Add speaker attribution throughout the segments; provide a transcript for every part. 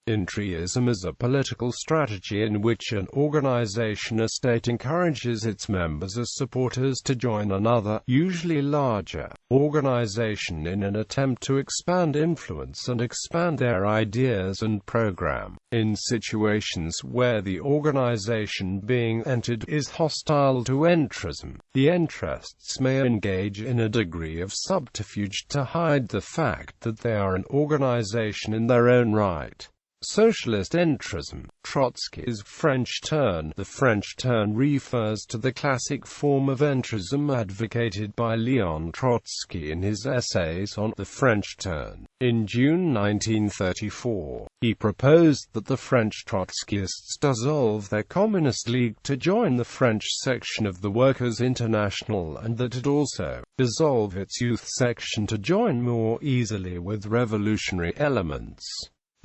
Speaker 1: Entryism is a political strategy in which an organization or state encourages its members as supporters to join another, usually larger, organization in an attempt to expand influence and expand their ideas and program. In situations where the organization being entered is hostile to entrism, the entrists may engage in a degree of subterfuge to hide the fact that they are an organization in their own right. Socialist entrism, Trotsky's French turn. The French turn refers to the classic form of entrism advocated by Leon Trotsky in his essays on the French turn. In June 1934, he proposed that the French Trotskyists dissolve their Communist League to join the French section of the Workers' International, and that it also dissolve its youth section to join more easily with revolutionary elements.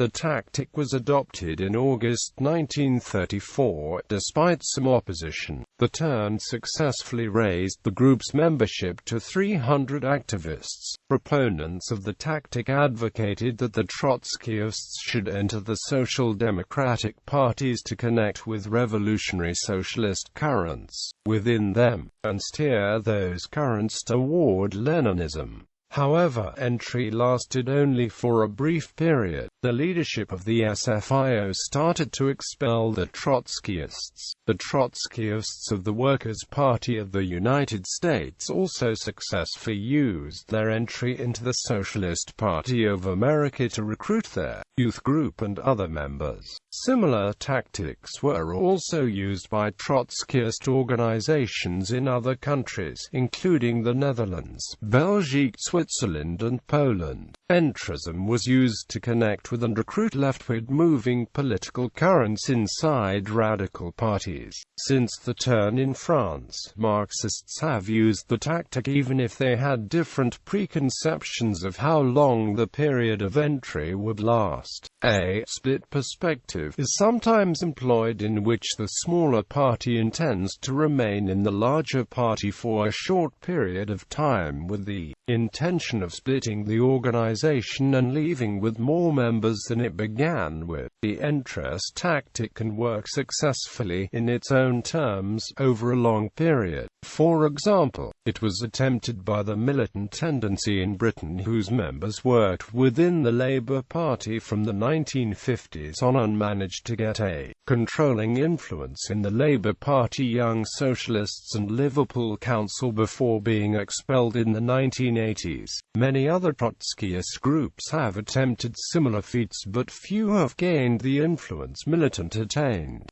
Speaker 1: The tactic was adopted in August 1934, despite some opposition. The turn successfully raised the group's membership to 300 activists. Proponents of the tactic advocated that the Trotskyists should enter the Social Democratic parties to connect with revolutionary socialist currents within them, and steer those currents toward Leninism. However, entry lasted only for a brief period. The leadership of the SFIO started to expel the Trotskyists. The Trotskyists of the Workers' Party of the United States also successfully used their entry into the Socialist Party of America to recruit their youth group and other members. Similar tactics were also used by Trotskyist organizations in other countries, including the Netherlands, Belgium, Switzerland and Poland. Entrism was used to connect with and recruit leftward moving political currents inside radical parties. Since the turn in France, Marxists have used the tactic even if they had different preconceptions of how long the period of entry would last. A split perspective is sometimes employed in which the smaller party intends to remain in the larger party for a short period of time with the intention of splitting the organization and leaving with more members than it began with. The entrist tactic can work successfully in its own terms over a long period. For example, it was attempted by the militant tendency in Britain whose members worked within the Labour Party from the 1950s on and managed to get a controlling influence in the Labour Party Young Socialists and Liverpool Council before being expelled in the 1980s. Many other Trotskyist groups have attempted similar feats, but few have gained the influence militant attained.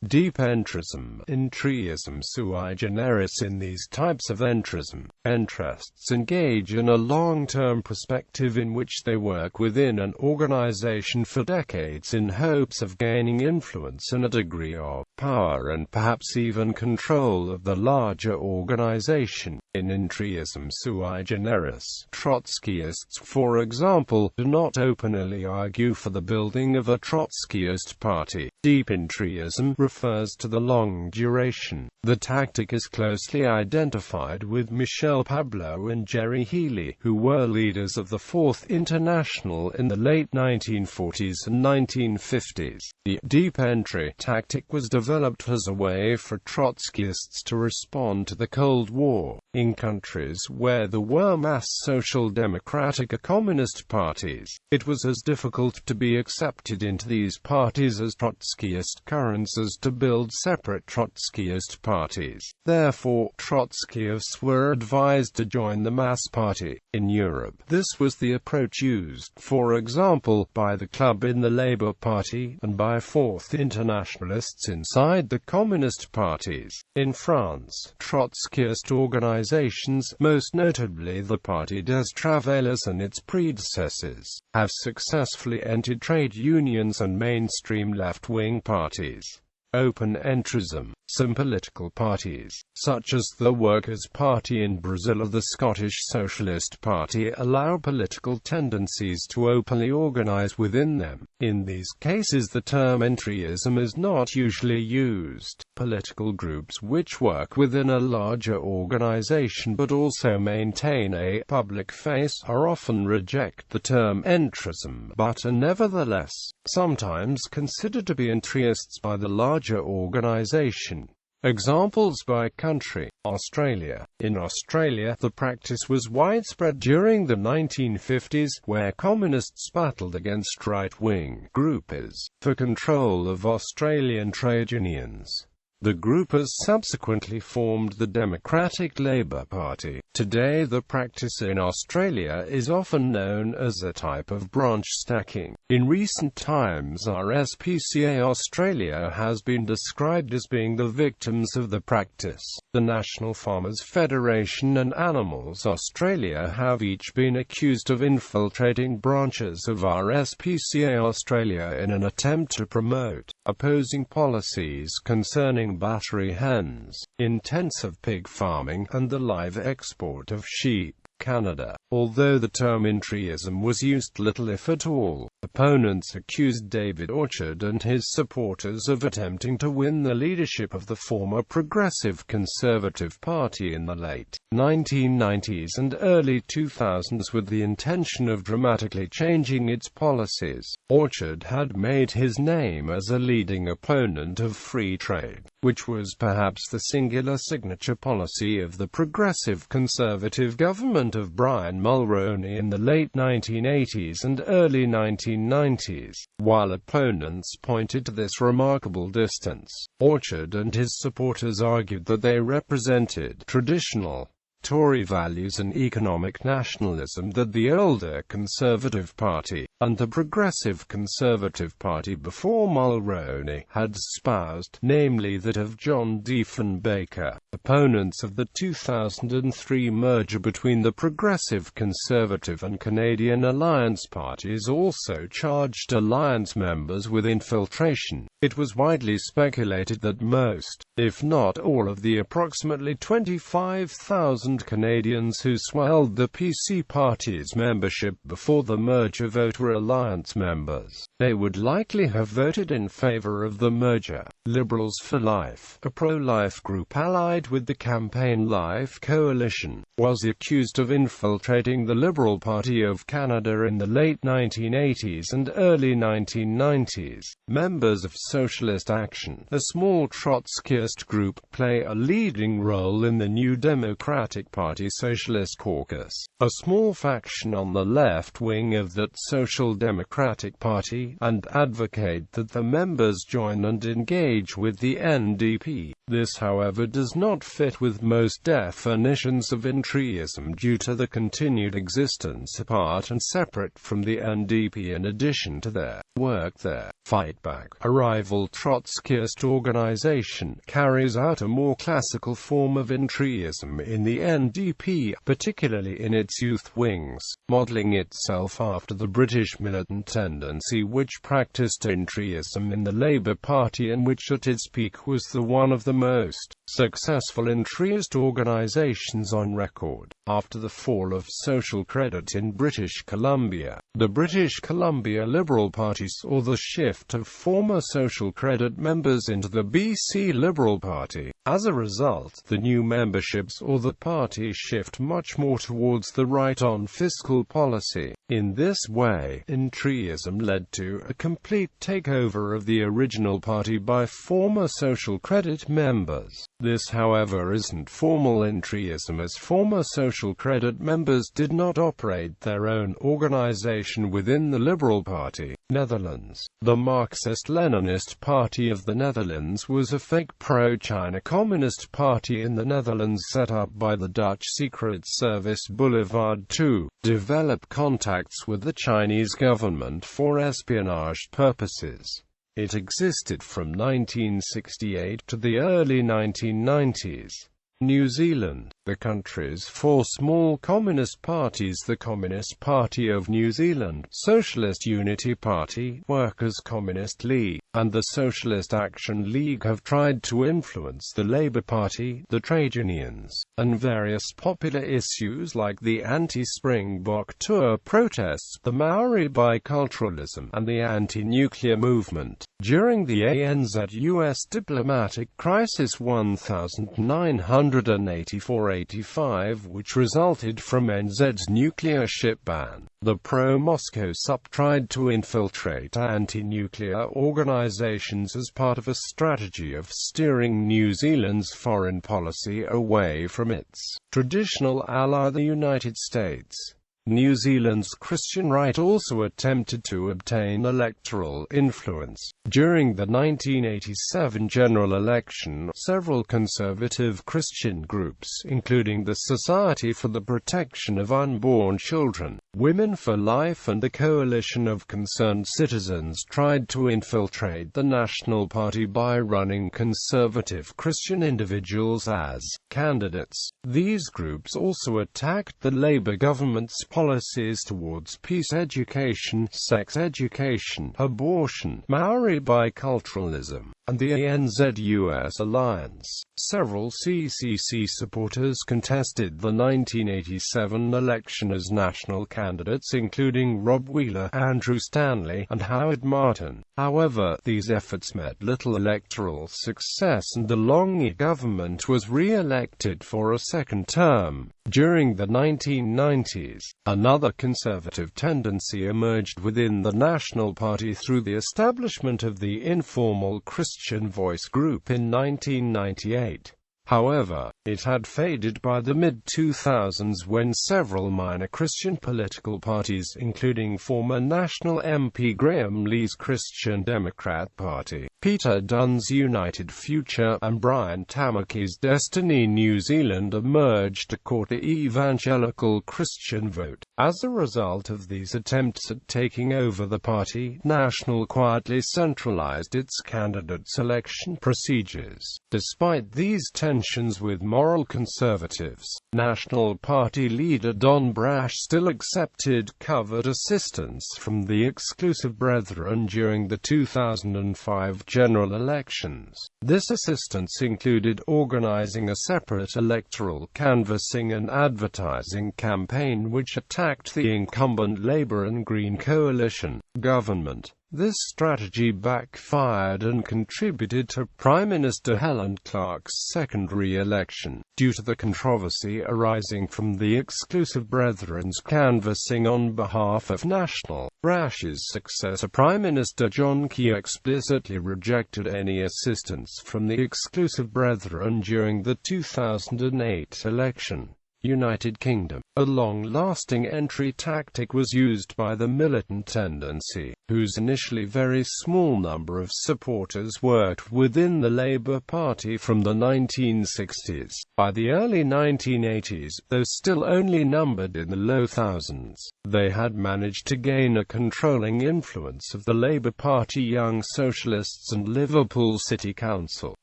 Speaker 1: Deep entrism, entryism sui generis. In these types of entrism, entrists engage in a long-term perspective in which they work within an organization for decades in hopes of gaining influence and a degree of power and perhaps even control of the larger organization. In entryism sui generis, Trotskyists, for example, do not openly argue for the building of a Trotskyist party. Deep entryism refers to the long duration. The tactic is closely identified with Michel Pablo and Jerry Healy, who were leaders of the Fourth International in the late 1940s and 1950s. The deep entry tactic was developed as a way for Trotskyists to respond to the Cold War. In countries where there were mass social democratic or communist parties, it was as difficult to be accepted into these parties as Trotskyist currents as to build separate Trotskyist parties. Therefore, Trotskyists were advised to join the mass party. In Europe, this was the approach used, for example, by the Club in the Labour Party, and by Fourth Internationalists inside the Communist parties. In France, Trotskyist organizations, most notably the Parti des Travailleurs and its predecessors, have successfully entered trade unions and mainstream left-wing parties. Open entrism. Some political parties, such as the Workers' Party in Brazil or the Scottish Socialist Party, allow political tendencies to openly organize within them. In these cases the term entryism is not usually used. Political groups which work within a larger organization but also maintain a public face are often reject the term entrism, but are nevertheless sometimes considered to be entrists by the larger organization. Examples by country: Australia. In Australia, the practice was widespread during the 1950s, where communists battled against right-wing groupers for control of Australian trade unions. The groupers subsequently formed the Democratic Labour Party. Today, the practice in Australia is often known as a type of branch stacking. In recent times, RSPCA Australia has been described as being the victims of the practice. The National Farmers Federation and Animals Australia have each been accused of infiltrating branches of RSPCA Australia in an attempt to promote opposing policies concerning battery hens, intensive pig farming, and the live export of sheep. Canada. Although the term entryism was used little if at all, opponents accused David Orchard and his supporters of attempting to win the leadership of the former Progressive Conservative Party in the late 1990s and early 2000s with the intention of dramatically changing its policies. Orchard had made his name as a leading opponent of free trade, which was perhaps the singular signature policy of the Progressive Conservative government of Brian Mulroney in the late 1980s and early 1990s. While opponents pointed to this remarkable distance, Orchard and his supporters argued that they represented traditional Tory values and economic nationalism that the older Conservative Party and the Progressive Conservative Party before Mulroney had espoused, namely that of John Diefenbaker. Opponents of the 2003 merger between the Progressive Conservative and Canadian Alliance parties also charged Alliance members with infiltration. It was widely speculated that most, if not all of the approximately 25,000 Canadians who swelled the PC party's membership before the merger vote were Alliance members. They would likely have voted in favor of the merger. Liberals for Life, a pro-life group allied with the Campaign Life Coalition, was accused of infiltrating the Liberal Party of Canada in the late 1980s and early 1990s. Members of Socialist Action, a small Trotskyist group, play a leading role in the New Democratic Party Socialist Caucus, a small faction on the left wing of that Social Democratic Party, and advocate that the members join and engage with the NDP. This, however, does not fit with most definitions of entryism due to the continued existence apart and separate from the NDP in addition to their work there. Fightback, a rival Trotskyist organization, carries out a more classical form of entryism in the NDP, particularly in its youth wings, modeling itself after the British militant tendency which practiced entryism in the Labour Party and which at its peak was one of the most successful entryist organizations on record. After the fall of social credit in British Columbia, the British Columbia Liberal Party saw the shift of former social credit members into the BC Liberal Party. As a result, the new membership saw the party shift much more towards the right on fiscal policy. In this way, entryism led to a complete takeover of the original party by former social credit members. This, however, isn't formal entryism, as former social credit members did not operate their own organization within the Liberal Party. Netherlands. The Marxist-Leninist Party of the Netherlands was a fake pro-China communist party in the Netherlands set up by the Dutch Secret Service Boulevard to develop contacts with the Chinese government for espionage purposes. It existed from 1968 to the early 1990s. New Zealand. The country's four small communist parties, the Communist Party of New Zealand, Socialist Unity Party, Workers' Communist League, and the Socialist Action League, have tried to influence the Labour Party, the trade unions, and various popular issues like the anti-Springbok Tour protests, the Maori biculturalism, and the anti-nuclear movement. During the ANZ-US diplomatic crisis 1984–85, which resulted from NZ's nuclear ship ban, the pro-Moscow SUP tried to infiltrate anti-nuclear organizations as part of a strategy of steering New Zealand's foreign policy away from its traditional ally, the United States. New Zealand's Christian right also attempted to obtain electoral influence. During the 1987 general election, several conservative Christian groups, including the Society for the Protection of Unborn Children, Women for Life and the Coalition of Concerned Citizens, tried to infiltrate the National Party by running conservative Christian individuals as candidates. These groups also attacked the Labour government's policies towards peace education, sex education, abortion, Maori biculturalism, and the ANZ-US alliance. Several CCC supporters contested the 1987 election as national candidates, including Rob Wheeler, Andrew Stanley, and Howard Martin. However, these efforts met little electoral success, and the Longi government was re-elected for a second term. During the 1990s, another conservative tendency emerged within the National Party through the establishment of the informal Christian Voice group in 1998. However, it had faded by the mid-2000s when several minor Christian political parties, including former National MP Graham Lee's Christian Democrat Party, Peter Dunn's United Future, and Brian Tamaki's Destiny New Zealand, emerged to court the evangelical Christian vote. As a result of these attempts at taking over the party, National quietly centralized its candidate selection procedures. Despite these tensions with moral conservatives, National Party leader Don Brash still accepted covert assistance from the Exclusive Brethren during the 2005 general elections. This assistance included organizing a separate electoral canvassing and advertising campaign which attacked the incumbent Labour and Green coalition government. This strategy backfired and contributed to Prime Minister Helen Clark's second re-election, due to the controversy arising from the Exclusive Brethren's canvassing on behalf of National. Brash's successor Prime Minister John Key explicitly rejected any assistance from the Exclusive Brethren during the 2008 election. United Kingdom. A long-lasting entry tactic was used by the militant tendency, whose initially very small number of supporters worked within the Labour Party from the 1960s. By the early 1980s, though still only numbered in the low thousands, they had managed to gain a controlling influence of the Labour Party Young Socialists and Liverpool City Council.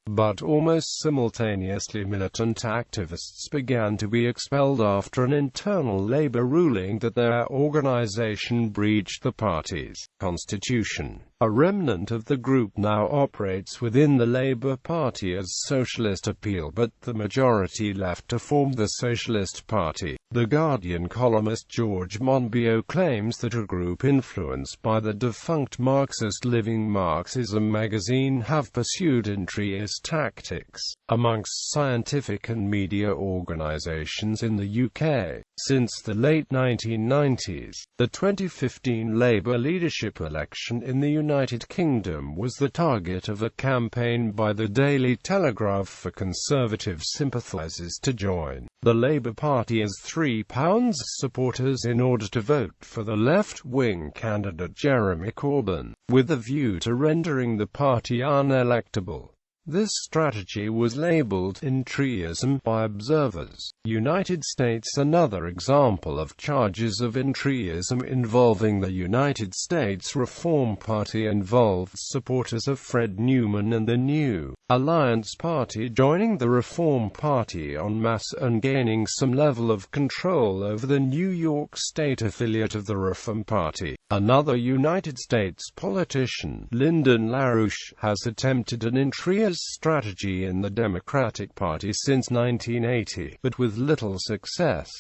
Speaker 1: But almost simultaneously, militant activists began to be expelled after an internal Labour ruling that their organisation breached the party's constitution. A remnant of the group now operates within the Labour Party as Socialist Appeal, but the majority left to form the Socialist Party. The Guardian columnist George Monbiot claims that a group influenced by the defunct Marxist Living Marxism magazine have pursued entryist tactics amongst scientific and media organisations in the UK. Since the late 1990s, the 2015 Labour leadership election in the United Kingdom was the target of a campaign by the Daily Telegraph for Conservative sympathisers to join the Labour Party as £3 supporters in order to vote for the left-wing candidate Jeremy Corbyn, with a view to rendering the party unelectable. This strategy was labeled entryism by observers. United States. Another example of charges of entryism involving the United States Reform Party involved supporters of Fred Newman and the New Alliance Party joining the Reform Party en masse and gaining some level of control over the New York State affiliate of the Reform Party. Another United States politician, Lyndon LaRouche, has attempted an entryist strategy in the Democratic Party since 1980, but with little success.